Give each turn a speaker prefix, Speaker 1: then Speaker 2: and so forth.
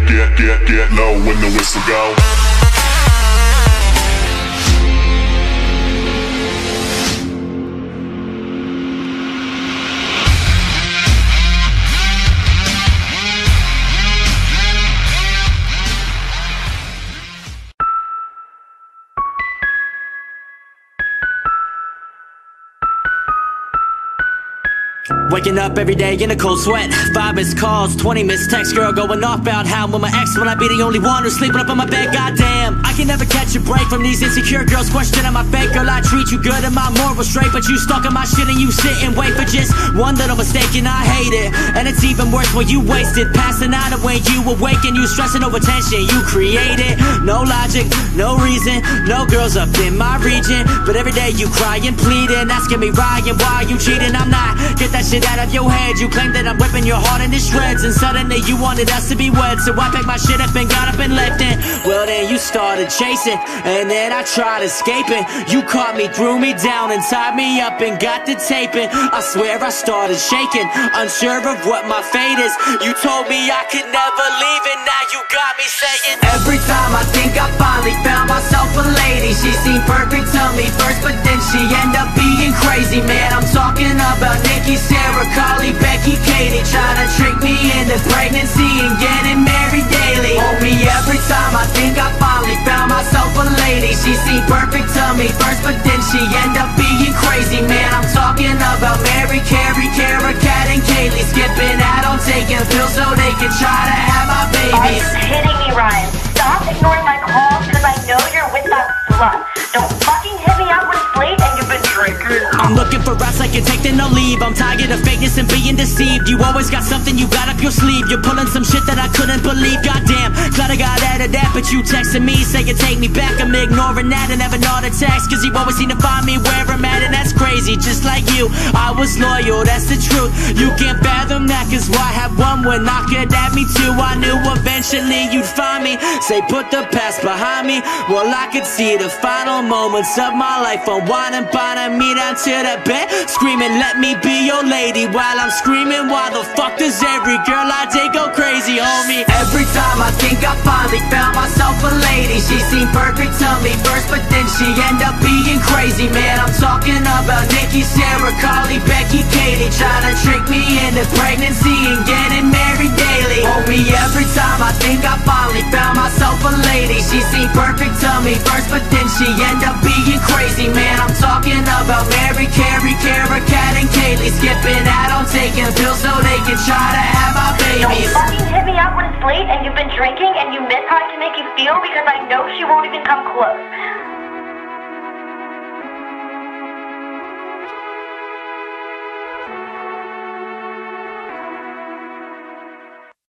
Speaker 1: get low when the whistle go.
Speaker 2: Waking up every day in a cold sweat, 5 missed calls, 20 missed texts. Girl going off about how I'm with my ex when I be the only one who's sleeping up on my bed. Goddamn, I can never catch a break from these insecure girls questioning my fate. Girl, I treat you good and my moral straight, but you stuck in my shit and you sit and wait for just one little mistake, and I hate it. And it's even worse when you wasted, passing out of when you awaken. You stressing over tension you created. No logic, no reason, no girls up in my region, but every day you crying, pleading, asking me Ryan, why you cheating? I'm not, get that shit out of your head. You claim that I'm ripping your heart into shreds, and suddenly you wanted us to be wed. So I packed my shit up and got up and left it. Well then you started chasing, and then I tried escaping. You caught me, threw me down, and tied me up and got the taping. I swear I started shaking, unsure of what my fate is. You told me I could never leave, and now you got me saying, every time I think I finally found myself a lady, she seemed perfect to me first, but then she ended up being crazy. Man, I'm talking about Nikki, Sarah, Carly, Becky, Katie, trying to trick me into pregnancy and getting married daily. Homie, every time I think I finally found myself a lady, she seemed perfect to me first, but then she ended up being crazy. Man, I'm talking about Mary, Carrie, Kara, Kat, and Kaylee, skipping out on taking pills so they can try to have my babies.
Speaker 3: Are you kidding me, Ryan? Stop ignoring my calls, cause I know you're with that slut. Don't fucking hit me up when it's late and you've been drinking.
Speaker 2: I'm looking for us I can take then I'll leave. I'm tired of fakeness and being deceived. You always got something you got up your sleeve. You're pulling some shit that I couldn't believe. Goddamn, glad I got out of that, but you texting me saying take me back. I'm ignoring that and never know the text, cause you always seem to find me where I'm at, and that's crazy. Just like you, I was loyal, that's the truth. You can't fathom that, cause why have one when I could have me too? I knew eventually you'd find me, say put the past behind me. Well, I could see the final moments of my life unwinding, binding me down to the bed, screaming let me be your lady, while I'm screaming why the fuck does every girl I date go crazy, homie? Every time I think I finally found myself a lady, she seemed perfect to me first, but then she ended up being crazy. Man, I'm talking about Nikki, Sarah, Carly, Becky, Katie, trying to trick me into pregnancy and getting married daily. Homie, every time I think I finally found myself a lady, she seemed perfect to me first, but then she ended up being crazy. Man, I'm talking about Mary, Carrie, Kara, Kat, and Kaylee, skipping out on taking pills so they can try to have my babies.
Speaker 3: Don't fucking hit me up when it's late and you've been drinking and you miss how I can make you feel, because I know she won't even come close.